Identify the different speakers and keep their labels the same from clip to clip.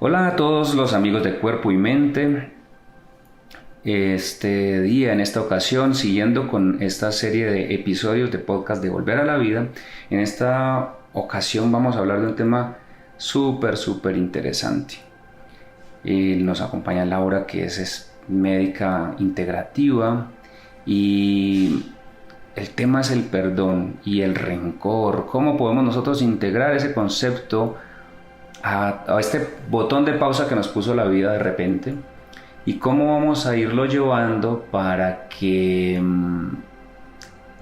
Speaker 1: Hola a todos los amigos de Cuerpo y Mente. Este día, en esta ocasión, siguiendo con esta serie de episodios de podcast de Volver a la Vida, en esta ocasión vamos a hablar de un tema súper interesante. Nos acompaña Laura, que es médica integrativa, y el tema es el perdón y el rencor. ¿Cómo podemos nosotros integrar ese concepto a este botón de pausa que nos puso la vida de repente? ¿Y cómo vamos a irlo llevando para que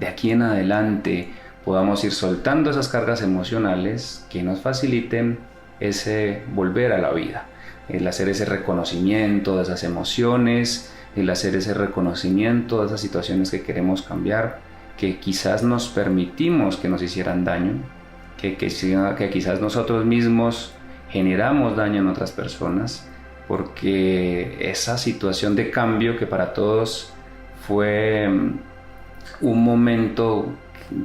Speaker 1: de aquí en adelante podamos ir soltando esas cargas emocionales que nos faciliten ese volver a la vida? El hacer ese reconocimiento de esas emociones, el hacer ese reconocimiento de esas situaciones que queremos cambiar, que quizás nos permitimos que nos hicieran daño, que quizás nosotros mismos generamos daño en otras personas, porque esa situación de cambio que para todos fue un momento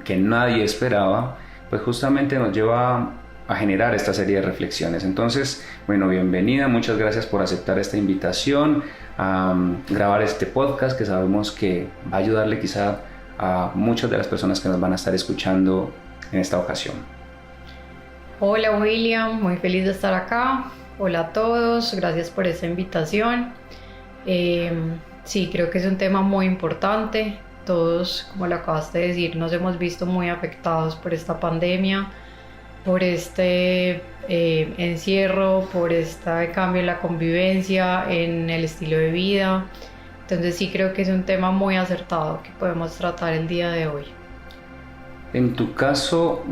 Speaker 1: que nadie esperaba, pues justamente nos lleva a generar esta serie de reflexiones. Entonces, bueno, bienvenida, muchas gracias por aceptar esta invitación a grabar este podcast que sabemos que va a ayudarle quizá a muchas de las personas que nos van a estar escuchando en esta ocasión.
Speaker 2: Hola William, muy feliz de estar acá. Hola a todos, gracias por esta invitación. Sí, creo que es un tema muy importante. Todos, como lo acabaste de decir, nos hemos visto muy afectados por esta pandemia, por este encierro, por este cambio en la convivencia, en el estilo de vida. Entonces sí creo que es un tema muy acertado que podemos tratar el día de hoy.
Speaker 1: En tu caso,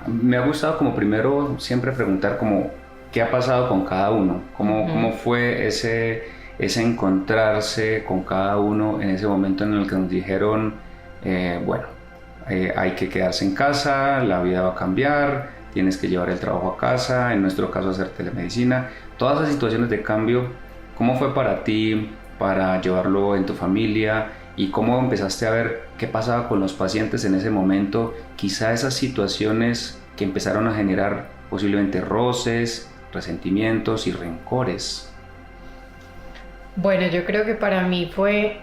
Speaker 1: me ha gustado como primero siempre preguntar como qué ha pasado con cada uno, cómo fue ese encontrarse con cada uno en ese momento en el que nos dijeron, hay que quedarse en casa, la vida va a cambiar, tienes que llevar el trabajo a casa, en nuestro caso hacer telemedicina, todas esas situaciones de cambio. ¿Cómo fue para ti, para llevarlo en tu familia? ¿Y cómo empezaste a ver qué pasaba con los pacientes en ese momento? Quizá esas situaciones que empezaron a generar posiblemente roces, resentimientos y rencores.
Speaker 2: Bueno, yo creo que para mí fue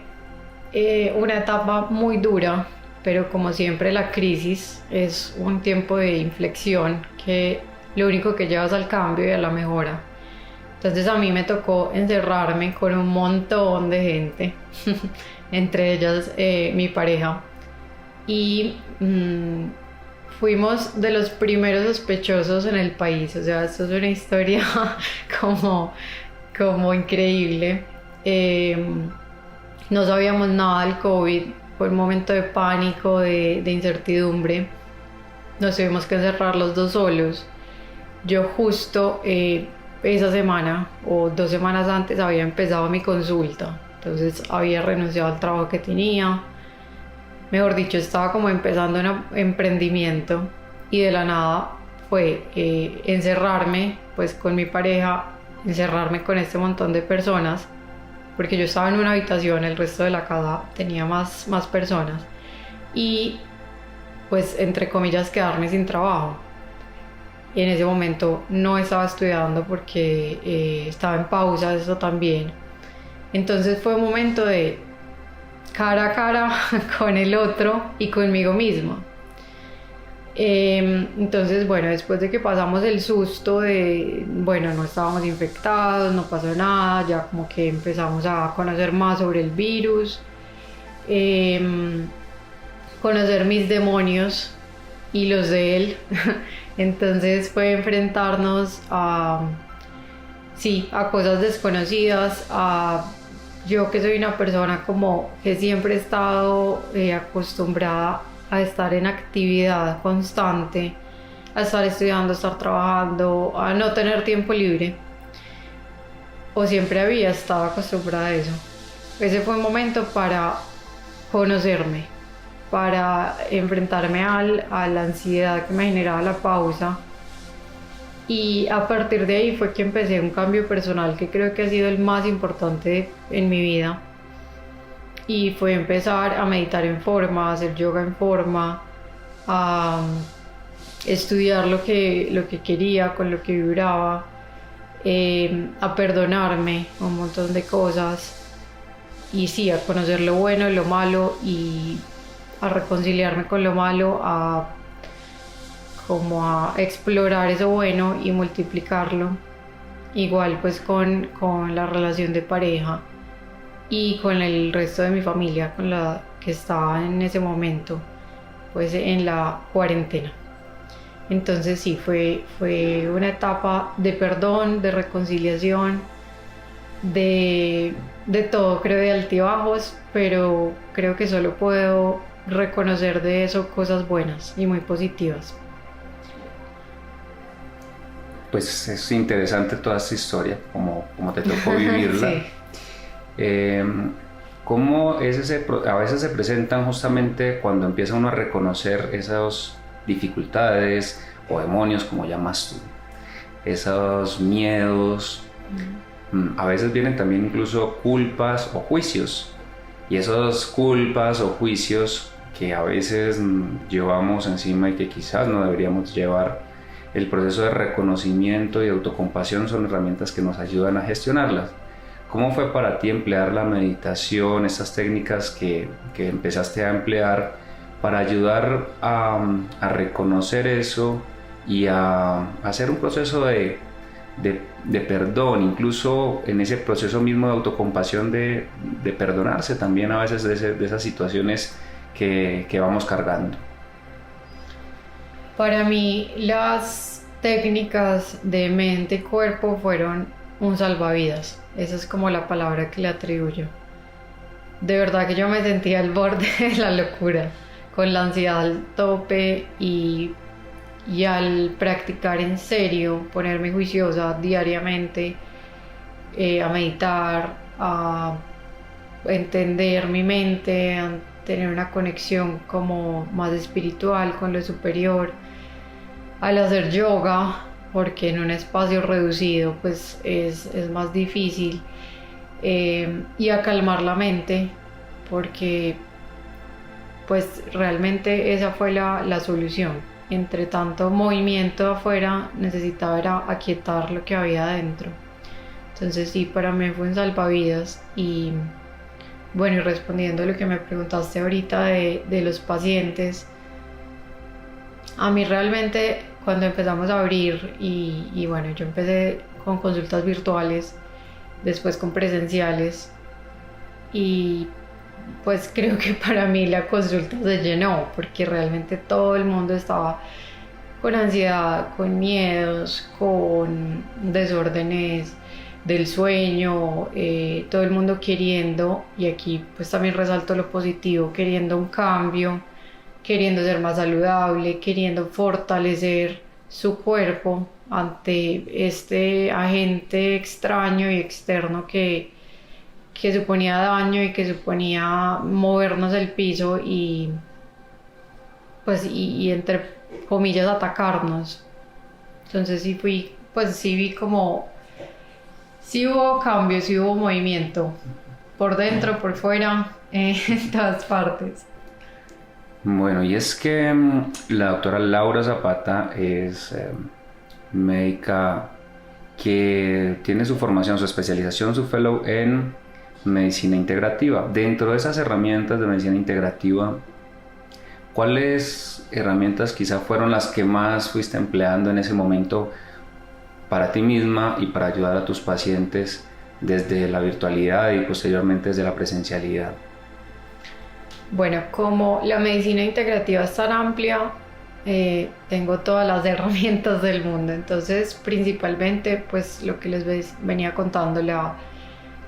Speaker 2: una etapa muy dura, pero como siempre la crisis es un tiempo de inflexión que lo único que lleva es al cambio y a la mejora. Entonces a mí me tocó encerrarme con un montón de gente, entre ellas mi pareja, y fuimos de los primeros sospechosos en el país. O sea, esto es una historia como increíble. No sabíamos nada del COVID, fue un momento de pánico, de incertidumbre. Nos tuvimos que encerrar los dos solos. Yo justo esa semana o 2 semanas antes había empezado mi consulta, entonces había renunciado al trabajo que tenía. Mejor dicho, estaba como empezando un emprendimiento y de la nada fue encerrarme pues con mi pareja, encerrarme con este montón de personas, porque yo estaba en una habitación, el resto de la casa tenía más personas, y pues entre comillas quedarme sin trabajo. Y en ese momento no estaba estudiando porque estaba en pausa, eso también. Entonces fue un momento de cara a cara con el otro y conmigo misma. Entonces, bueno, después de que pasamos el susto de, bueno, no estábamos infectados, no pasó nada, ya como que empezamos a conocer más sobre el virus, conocer mis demonios y los de él. Entonces fue enfrentarnos a cosas desconocidas, yo que soy una persona como que siempre he estado acostumbrada a estar en actividad constante, a estar estudiando, a estar trabajando, a no tener tiempo libre, o siempre había estado acostumbrada a eso. Ese fue un momento para conocerme, para enfrentarme a la ansiedad que me generaba la pausa, y a partir de ahí fue que empecé un cambio personal que creo que ha sido el más importante en mi vida, y fue empezar a meditar en forma, a hacer yoga en forma, a estudiar lo que quería, con lo que vibraba, a perdonarme un montón de cosas y sí, a conocer lo bueno y lo malo y a reconciliarme con lo malo, como a explorar eso bueno y multiplicarlo. Igual pues con la relación de pareja y con el resto de mi familia con la que estaba en ese momento, pues en la cuarentena. Entonces sí, fue una etapa de perdón, de reconciliación, de todo, creo, de altibajos, pero creo que solo puedo reconocer de eso cosas buenas y muy positivas.
Speaker 1: Pues es interesante toda esta historia, como te tocó vivirla.
Speaker 2: Sí.
Speaker 1: ¿Cómo a veces se presentan justamente cuando empieza uno a reconocer esas dificultades o demonios, como llamas tú, esos miedos? A veces vienen también incluso culpas o juicios, y esas culpas o juicios que a veces llevamos encima y que quizás no deberíamos llevar. El proceso de reconocimiento y autocompasión son herramientas que nos ayudan a gestionarlas. ¿Cómo fue para ti emplear la meditación, estas técnicas que empezaste a emplear para ayudar a reconocer eso y a hacer un proceso de perdón, incluso en ese proceso mismo de autocompasión, de perdonarse también a veces de esas situaciones que vamos cargando?
Speaker 2: Para mí las técnicas de mente y cuerpo fueron un salvavidas. Esa es como la palabra que le atribuyo. De verdad que yo me sentía al borde de la locura, con la ansiedad al tope y al practicar en serio, ponerme juiciosa diariamente, a meditar, a entender mi mente, a tener una conexión como más espiritual con lo superior, al hacer yoga, porque en un espacio reducido pues es más difícil, y a calmar la mente, porque pues realmente esa fue la solución. Entre tanto movimiento afuera necesitaba era aquietar lo que había adentro. Entonces sí, para mí fue un salvavidas. Y bueno, y respondiendo a lo que me preguntaste ahorita de los pacientes, a mí realmente cuando empezamos a abrir y bueno, yo empecé con consultas virtuales, después con presenciales, y pues creo que para mí la consulta se llenó porque realmente todo el mundo estaba con ansiedad, con miedos, con desórdenes del sueño, todo el mundo queriendo, y aquí pues también resalto lo positivo, queriendo un cambio, queriendo ser más saludable, queriendo fortalecer su cuerpo ante este agente extraño y externo que suponía daño y que suponía movernos del piso y pues y entre comillas atacarnos. Entonces sí vi como sí hubo cambio, sí hubo movimiento por dentro, por fuera, en todas partes.
Speaker 1: Bueno, y es que la doctora Laura Zapata es médica que tiene su formación, su especialización, su fellow en medicina integrativa. Dentro de esas herramientas de medicina integrativa, ¿cuáles herramientas quizá fueron las que más fuiste empleando en ese momento para ti misma y para ayudar a tus pacientes desde la virtualidad y posteriormente desde la presencialidad?
Speaker 2: Bueno, como la medicina integrativa es tan amplia, tengo todas las herramientas del mundo. Entonces, principalmente, pues lo que les venía contando, la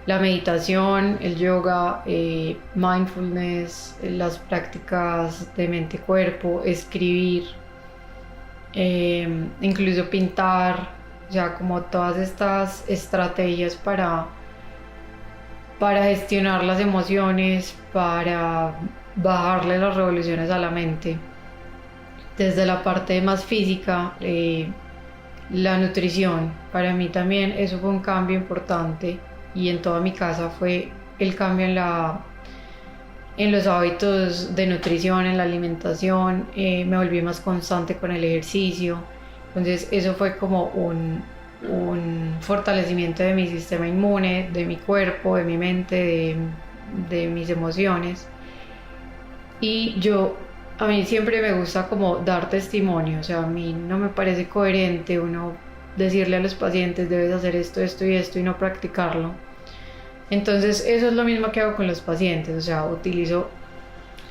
Speaker 2: meditación, el yoga, mindfulness, las prácticas de mente y cuerpo, escribir, incluso pintar, o sea, como todas estas estrategias para gestionar las emociones, para bajarle las revoluciones a la mente. Desde la parte más física, la nutrición, para mí también eso fue un cambio importante, y en toda mi casa fue el cambio en los hábitos de nutrición, en la alimentación. Me volví más constante con el ejercicio. Entonces eso fue como un fortalecimiento de mi sistema inmune, de mi cuerpo, de mi mente, de mis emociones. Y a mí siempre me gusta como dar testimonio, o sea, a mí no me parece coherente uno decirle a los pacientes debes hacer esto, esto y esto y no practicarlo. Entonces eso es lo mismo que hago con los pacientes, o sea, utilizo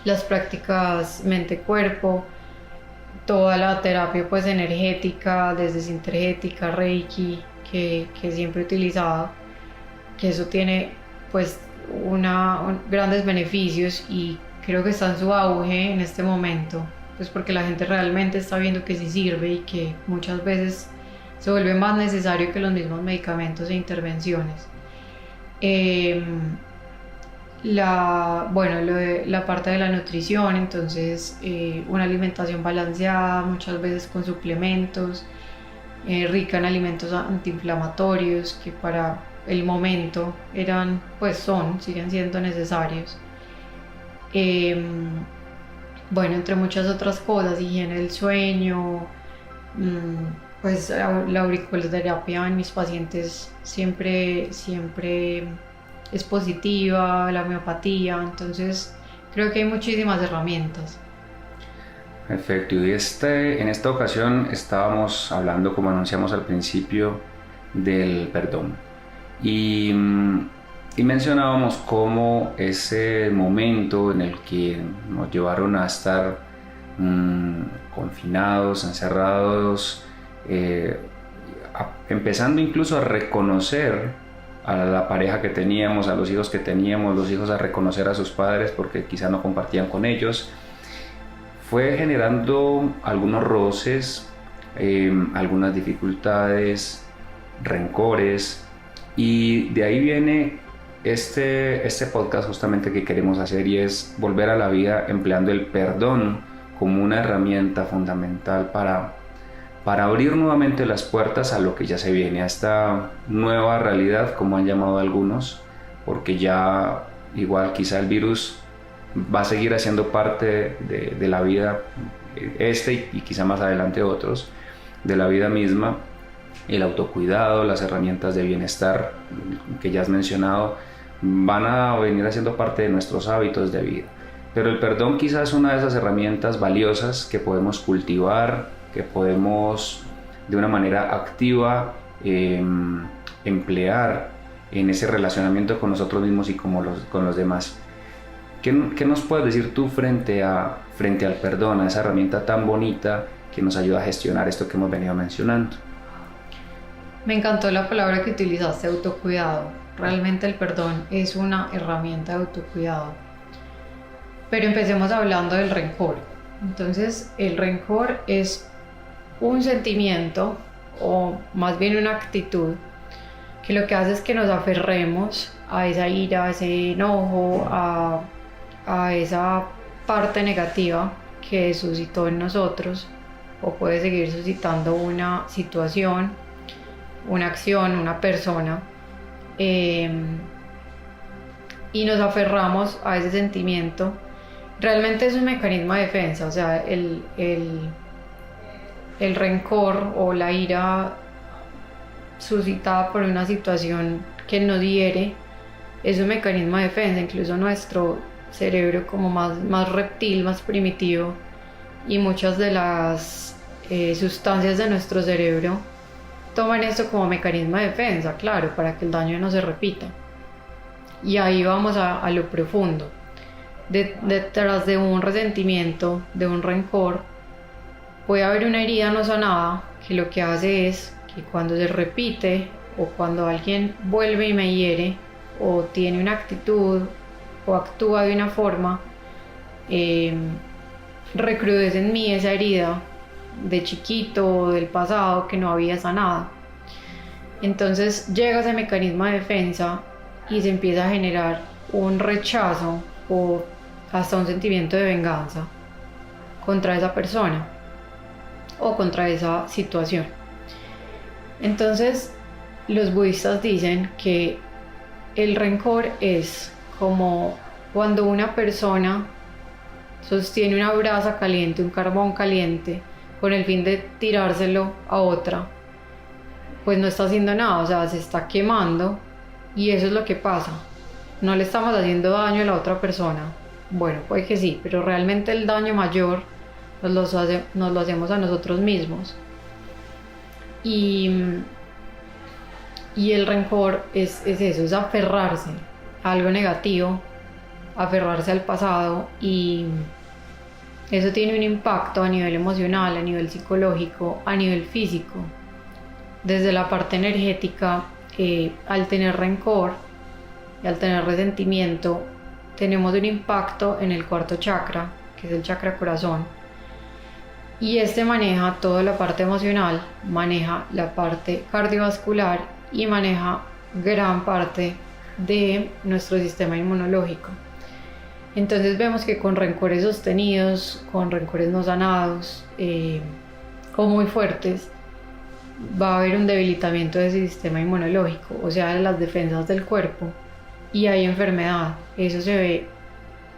Speaker 2: las prácticas mente-cuerpo, toda la terapia pues energética, desde sintergética, reiki, que siempre he utilizado, que eso tiene pues grandes beneficios y creo que está en su auge en este momento, pues porque la gente realmente está viendo que sí sirve y que muchas veces se vuelve más necesario que los mismos medicamentos e intervenciones. La parte de la nutrición, entonces una alimentación balanceada, muchas veces con suplementos, rica en alimentos antiinflamatorios que para el momento siguen siendo necesarios. Entre muchas otras cosas, higiene del sueño, pues la auriculoterapia en mis pacientes siempre es positiva, la homeopatía, entonces creo que hay muchísimas herramientas.
Speaker 1: Perfecto, y en esta ocasión estábamos hablando, como anunciamos al principio, del perdón. Y mencionábamos cómo ese momento en el que nos llevaron a estar confinados, encerrados, empezando incluso a reconocer a la pareja que teníamos, a los hijos que teníamos, los hijos a reconocer a sus padres porque quizá no compartían con ellos, fue generando algunos roces, algunas dificultades, rencores, y de ahí viene este podcast justamente que queremos hacer, y es volver a la vida empleando el perdón como una herramienta fundamental para abrir nuevamente las puertas a lo que ya se viene, a esta nueva realidad, como han llamado algunos, porque ya igual quizá el virus va a seguir haciendo parte de la vida, y quizá más adelante otros, de la vida misma. El autocuidado, las herramientas de bienestar que ya has mencionado, van a venir haciendo parte de nuestros hábitos de vida. Pero el perdón quizás es una de esas herramientas valiosas que podemos cultivar, que podemos de una manera activa emplear en ese relacionamiento con nosotros mismos y con los demás. ¿Qué nos puedes decir tú frente al perdón, a esa herramienta tan bonita que nos ayuda a gestionar esto que hemos venido mencionando?
Speaker 2: Me encantó la palabra que utilizaste, autocuidado. Realmente el perdón es una herramienta de autocuidado. Pero empecemos hablando del rencor. Entonces, el rencor es un sentimiento, o más bien una actitud, que lo que hace es que nos aferremos a esa ira, a ese enojo, a esa parte negativa que suscitó en nosotros, o puede seguir suscitando una situación, una acción, una persona, y nos aferramos a ese sentimiento. Realmente es un mecanismo de defensa, o sea, el rencor o la ira suscitada por una situación que nos hiere es un mecanismo de defensa. Incluso nuestro cerebro, como más reptil, más primitivo, y muchas de las sustancias de nuestro cerebro toman esto como mecanismo de defensa, claro, para que el daño no se repita. Y ahí vamos a lo profundo. Detrás de un resentimiento, de un rencor, puede haber una herida no sanada que lo que hace es que cuando se repite, o cuando alguien vuelve y me hiere, o tiene una actitud o actúa de una forma, recrudece en mí esa herida de chiquito, del pasado, que no había sanado. Entonces llega ese mecanismo de defensa y se empieza a generar un rechazo o hasta un sentimiento de venganza contra esa persona o contra esa situación. Entonces los budistas dicen que el rencor es como cuando una persona sostiene una brasa caliente, un carbón caliente, con el fin de tirárselo a otra, pues no está haciendo nada, o sea, se está quemando y eso es lo que pasa. No le estamos haciendo daño a la otra persona. Bueno, puede que sí, pero realmente el daño mayor nos lo hacemos a nosotros mismos. Y el rencor es eso, es aferrarse a algo negativo, aferrarse al pasado, y eso tiene un impacto a nivel emocional, a nivel psicológico, a nivel físico. Desde la parte energética, al tener rencor y al tener resentimiento, tenemos un impacto en el cuarto chakra, que es el chakra corazón, y este maneja toda la parte emocional, maneja la parte cardiovascular y maneja gran parte de nuestro sistema inmunológico. Entonces vemos que con rencores sostenidos, con rencores no sanados, o muy fuertes, va a haber un debilitamiento de ese sistema inmunológico, o sea, de las defensas del cuerpo, y hay enfermedad. Eso se ve,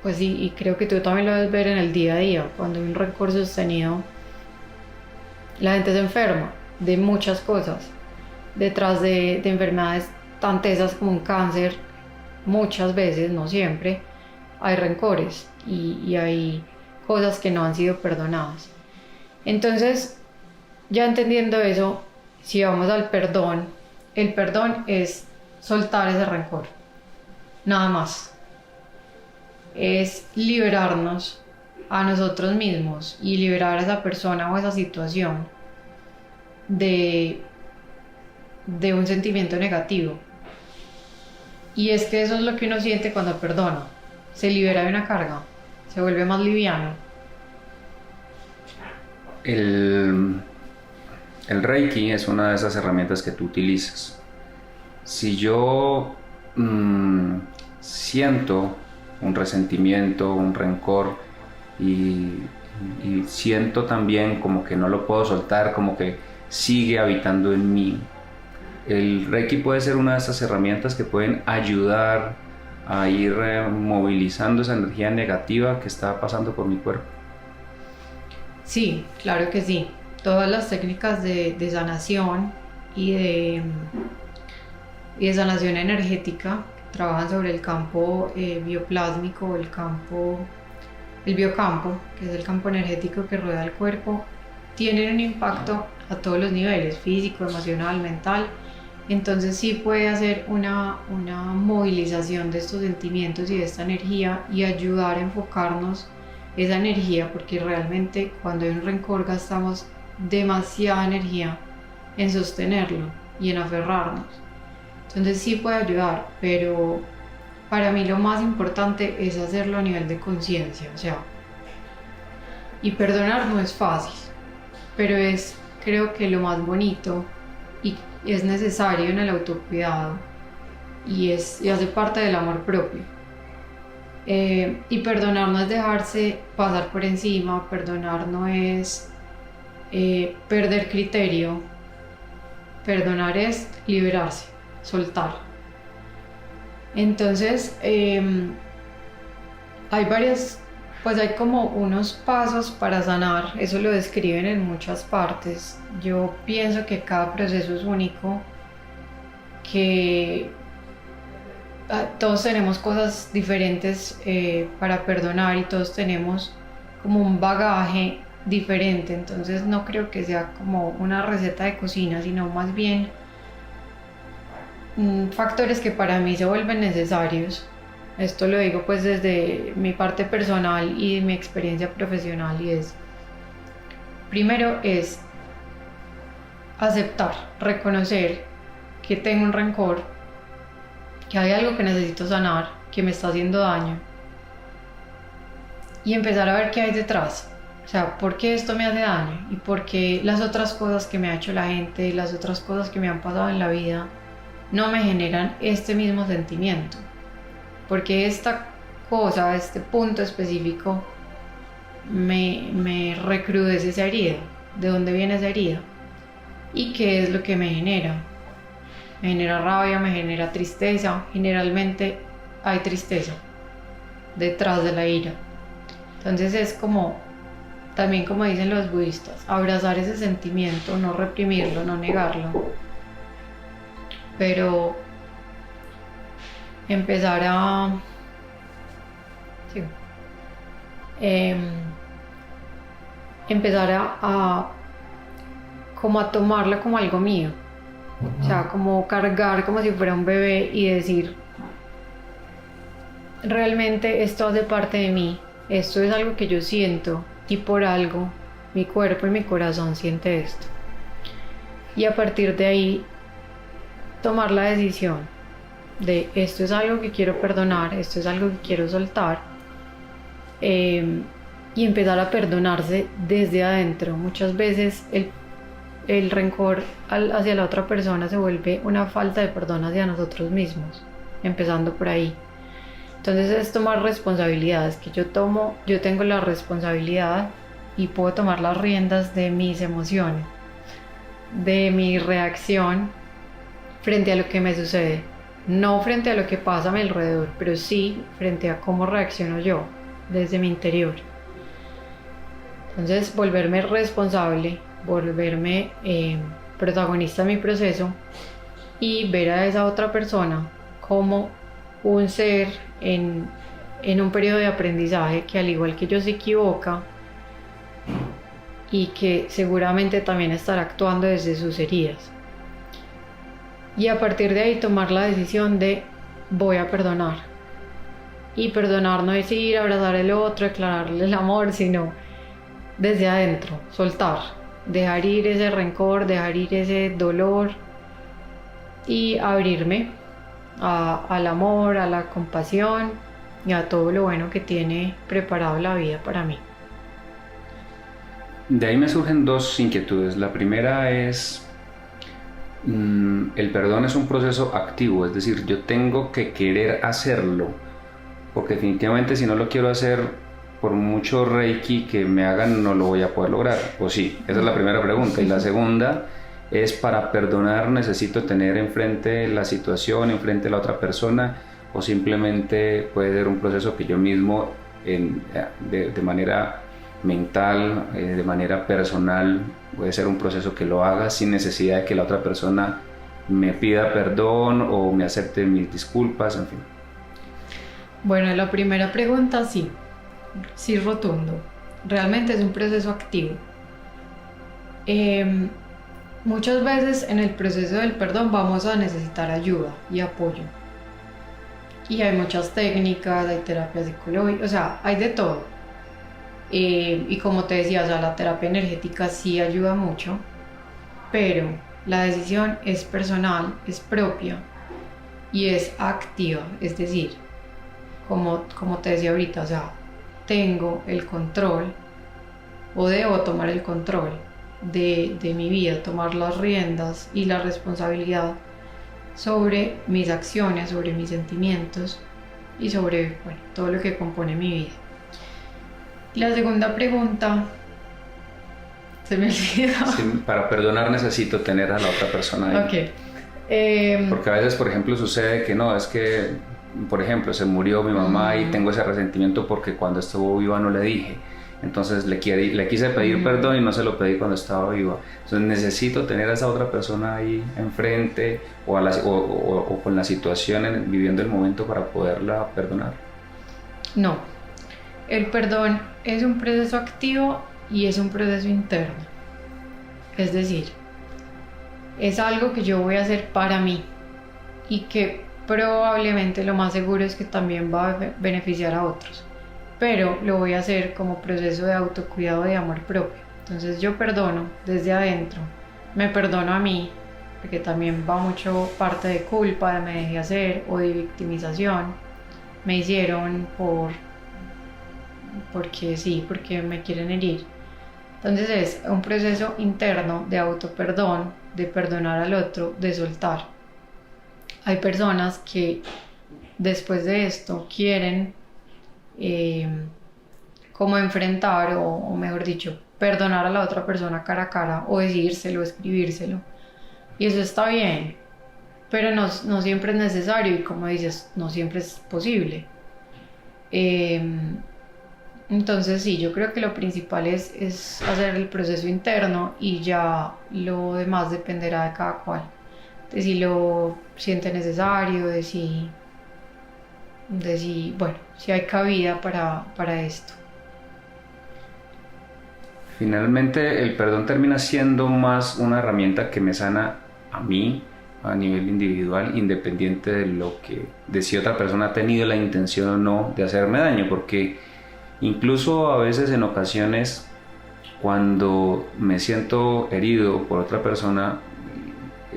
Speaker 2: pues sí, y creo que tú también lo debes ver en el día a día. Cuando hay un rencor sostenido, la gente se enferma de muchas cosas, detrás de enfermedades tan tesas como un cáncer. Muchas veces, no siempre, hay rencores y hay cosas que no han sido perdonadas. Entonces, ya entendiendo eso, si vamos al perdón, el perdón es soltar ese rencor, nada más. Es liberarnos a nosotros mismos y liberar a esa persona o esa situación de un sentimiento negativo. Y es que eso es lo que uno siente cuando perdona. Se libera de una carga, se vuelve más liviano.
Speaker 1: El Reiki es una de esas herramientas que tú utilizas. Si yo siento un resentimiento, un rencor, y siento también como que no lo puedo soltar, como que sigue habitando en mí, el Reiki puede ser una de esas herramientas que pueden ayudar a ir movilizando esa energía negativa que está pasando por mi cuerpo.
Speaker 2: Sí, claro que sí. Todas las técnicas de sanación y de sanación energética que trabajan sobre el campo bioplásmico, el biocampo, que es el campo energético que rodea el cuerpo, tienen un impacto a todos los niveles, físico, emocional, mental. Entonces sí puede hacer una movilización de estos sentimientos y de esta energía y ayudar a enfocarnos esa energía, porque realmente cuando hay un rencor gastamos demasiada energía en sostenerlo y en aferrarnos. Entonces sí puede ayudar, pero para mí lo más importante es hacerlo a nivel de conciencia, o sea, y perdonar no es fácil, pero es, creo que lo más bonito y es necesario en el autocuidado y hace parte del amor propio. Y perdonar no es dejarse pasar por encima, perdonar no es perder criterio, perdonar es liberarse, soltar. Entonces hay como unos pasos para sanar, eso lo describen en muchas partes. Yo pienso que cada proceso es único, que todos tenemos cosas diferentes para perdonar y todos tenemos como un bagaje diferente, entonces no creo que sea como una receta de cocina, sino más bien factores que para mí se vuelven necesarios. Esto lo digo pues desde mi parte personal y mi experiencia profesional, y primero es aceptar, reconocer que tengo un rencor, que hay algo que necesito sanar, que me está haciendo daño, y empezar a ver qué hay detrás. O sea, ¿por qué esto me hace daño? Y por qué las otras cosas que me ha hecho la gente, las otras cosas que me han pasado en la vida no me generan este mismo sentimiento. Porque esta cosa, este punto específico me recrudece esa herida. ¿De dónde viene esa herida? ¿Y qué es lo que me genera? Me genera rabia, me genera tristeza. Generalmente hay tristeza detrás de la ira. Entonces es como, también como dicen los budistas, abrazar ese sentimiento, no reprimirlo, no negarlo, pero empezar a... sí, empezar como a tomarlo como algo mío, o sea, como cargar como si fuera un bebé y decir, realmente esto hace parte de mí, esto es algo que yo siento y por algo mi cuerpo y mi corazón siente esto. Y a partir de ahí tomar la decisión de esto es algo que quiero perdonar, esto es algo que quiero soltar, y empezar a perdonarse desde adentro. Muchas veces el rencor hacia la otra persona se vuelve una falta de perdón hacia nosotros mismos, empezando por ahí. Entonces es tomar responsabilidades, que yo tengo la responsabilidad y puedo tomar las riendas de mis emociones, de mi reacción frente a lo que me sucede, no frente a lo que pasa a mi alrededor, pero sí frente a cómo reacciono yo desde mi interior. Entonces volverme responsable, volverme protagonista de mi proceso y ver a esa otra persona como un ser en un periodo de aprendizaje que al igual que yo se equivoca y que seguramente también estará actuando desde sus heridas. Y a partir de ahí tomar la decisión de voy a perdonar. Y perdonar no es ir a abrazar al otro, declararle el amor, sino desde adentro, soltar, dejar ir ese rencor, dejar ir ese dolor y abrirme al amor, a la compasión y a todo lo bueno que tiene preparado la vida para mí.
Speaker 1: De ahí me surgen dos inquietudes. La primera es, el perdón es un proceso activo, es decir, yo tengo que querer hacerlo, porque definitivamente si no lo quiero hacer, por mucho reiki que me hagan, no lo voy a poder lograr. ¿O sí? Esa es la primera pregunta. Y la segunda es, para perdonar necesito tener enfrente la situación, enfrente a la otra persona, o simplemente puede ser un proceso que yo mismo de manera mental, de manera personal, puede ser un proceso que lo haga sin necesidad de que la otra persona me pida perdón o me acepte mis disculpas, en fin.
Speaker 2: Bueno, la primera pregunta sí, rotundo. Realmente es un proceso activo. Muchas veces en el proceso del perdón vamos a necesitar ayuda y apoyo. Y hay muchas técnicas, hay terapia psicológica, o sea, hay de todo. Y como te decía, o sea, la terapia energética sí ayuda mucho, pero la decisión es personal, es propia y es activa. Es decir, como te decía ahorita, o sea, tengo el control o debo tomar el control de mi vida, tomar las riendas y la responsabilidad sobre mis acciones, sobre mis sentimientos y sobre todo lo que compone mi vida. La segunda pregunta se me olvidó.
Speaker 1: Sí, para perdonar necesito tener a la otra persona ahí.
Speaker 2: Okay.
Speaker 1: Porque a veces, por ejemplo, sucede que no, es que, por ejemplo, se murió mi mamá y tengo ese resentimiento porque cuando estuvo viva no le dije. Entonces le quise pedir perdón y no se lo pedí cuando estaba viva. Entonces necesito tener a esa otra persona ahí enfrente o con la situación, viviendo el momento para poderla perdonar.
Speaker 2: No, el perdón es un proceso activo y es un proceso interno. Es decir, es algo que yo voy a hacer para mí y que probablemente lo más seguro es que también va a beneficiar a otros, pero lo voy a hacer como proceso de autocuidado, de amor propio. Entonces yo perdono desde adentro, me perdono a mí, porque también va mucho parte de culpa, de me dejé hacer o de victimización. Me hicieron porque me quieren herir. Entonces es un proceso interno de autoperdón, de perdonar al otro, de soltar. Hay personas que después de esto quieren como enfrentar o mejor dicho, perdonar a la otra persona cara a cara o decírselo, escribírselo. Y eso está bien, pero no siempre es necesario y como dices, no siempre es posible. Entonces sí, yo creo que lo principal es hacer el proceso interno y ya lo demás dependerá de cada cual. de si lo siente necesario, bueno, si hay cabida para esto.
Speaker 1: Finalmente, el perdón termina siendo más una herramienta que me sana a mí a nivel individual, independiente de si otra persona ha tenido la intención o no de hacerme daño, porque incluso a veces en ocasiones cuando me siento herido por otra persona,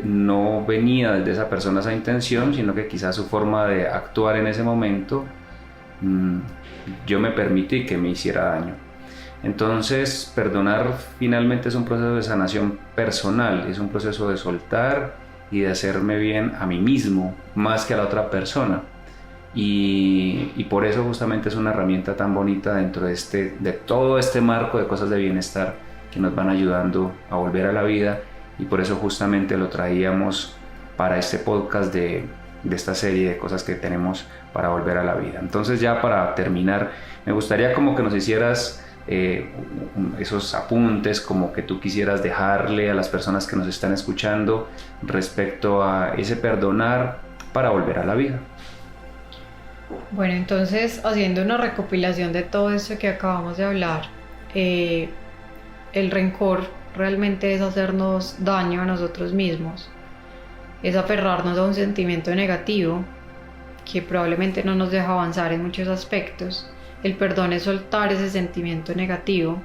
Speaker 1: no venía desde esa persona esa intención, sino que quizás su forma de actuar en ese momento, yo me permití que me hiciera daño. Entonces, perdonar finalmente es un proceso de sanación personal, es un proceso de soltar y de hacerme bien a mí mismo, más que a la otra persona. Y por eso justamente es una herramienta tan bonita dentro de todo este marco de cosas de bienestar que nos van ayudando a volver a la vida, y por eso justamente lo traíamos para este podcast de esta serie de cosas que tenemos para volver a la vida. Entonces, ya para terminar, me gustaría como que nos hicieras esos apuntes como que tú quisieras dejarle a las personas que nos están escuchando respecto a ese perdonar para volver a la vida.
Speaker 2: Bueno, entonces, haciendo una recopilación de todo esto que acabamos de hablar, el rencor realmente es hacernos daño a nosotros mismos, es aferrarnos a un sentimiento negativo que probablemente no nos deja avanzar en muchos aspectos. El perdón es soltar ese sentimiento negativo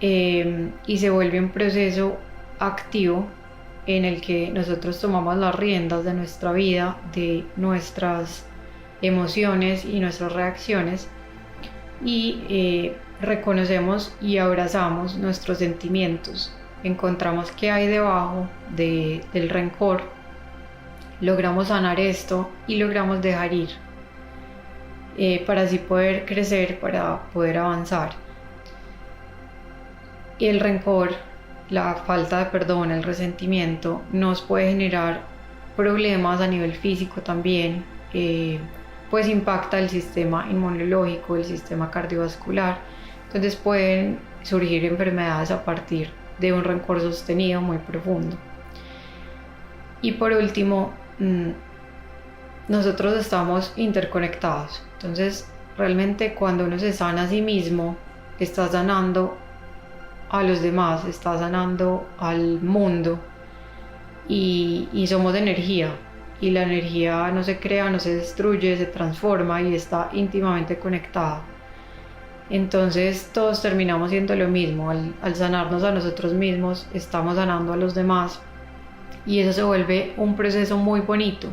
Speaker 2: y se vuelve un proceso activo en el que nosotros tomamos las riendas de nuestra vida, de nuestras emociones y nuestras reacciones, y reconocemos y abrazamos nuestros sentimientos, encontramos qué hay debajo del rencor, logramos sanar esto y logramos dejar ir, para así poder crecer, para poder avanzar. Y el rencor, la falta de perdón, el resentimiento nos puede generar problemas a nivel físico también, pues impacta el sistema inmunológico, el sistema cardiovascular. Entonces pueden surgir enfermedades a partir de un rencor sostenido muy profundo. Y por último, nosotros estamos interconectados. Entonces, realmente cuando uno se sana a sí mismo, está sanando a los demás, está sanando al mundo, y somos energía. Y la energía no se crea, no se destruye, se transforma y está íntimamente conectada. Entonces todos terminamos siendo lo mismo. Al sanarnos a nosotros mismos, estamos sanando a los demás, y eso se vuelve un proceso muy bonito.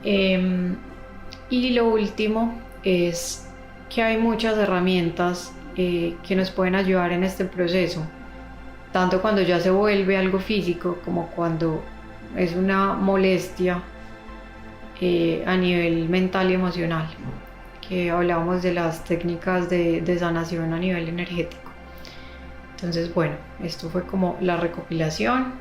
Speaker 2: Y lo último es que hay muchas herramientas que nos pueden ayudar en este proceso, tanto cuando ya se vuelve algo físico como cuando es una molestia a nivel mental y emocional, que hablamos de las técnicas de sanación a nivel energético. Entonces, bueno, esto fue como la recopilación.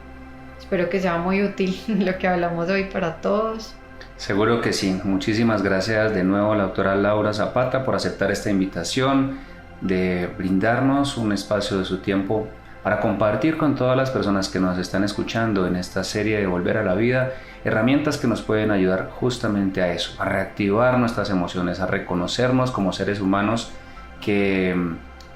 Speaker 2: Espero que sea muy útil lo que hablamos hoy para todos.
Speaker 1: Seguro que sí. Muchísimas gracias de nuevo a la doctora Laura Zapata por aceptar esta invitación, de brindarnos un espacio de su tiempo para compartir con todas las personas que nos están escuchando en esta serie de Volver a la Vida herramientas que nos pueden ayudar justamente a eso, a reactivar nuestras emociones, a reconocernos como seres humanos que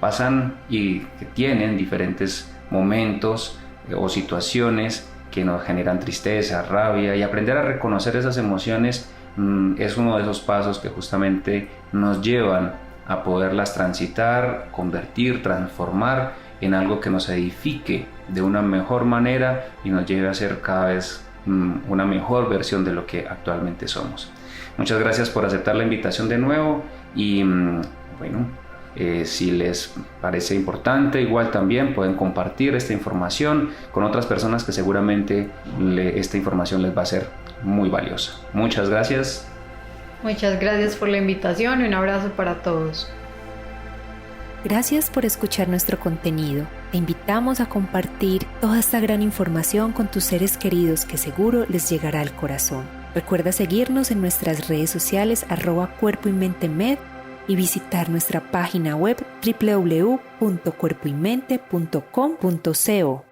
Speaker 1: pasan y que tienen diferentes momentos o situaciones que nos generan tristeza, rabia, y aprender a reconocer esas emociones es uno de esos pasos que justamente nos llevan a poderlas transitar, convertir, transformar en algo que nos edifique de una mejor manera y nos lleve a ser cada vez una mejor versión de lo que actualmente somos. Muchas gracias por aceptar la invitación de nuevo, y bueno, si les parece importante, igual también pueden compartir esta información con otras personas que seguramente esta información les va a ser muy valiosa. Muchas gracias.
Speaker 2: Muchas gracias por la invitación y un abrazo para todos.
Speaker 3: Gracias por escuchar nuestro contenido. Te invitamos a compartir toda esta gran información con tus seres queridos, que seguro les llegará al corazón. Recuerda seguirnos en nuestras redes sociales @cuerpoymentemed y visitar nuestra página web www.cuerpoymente.com.co.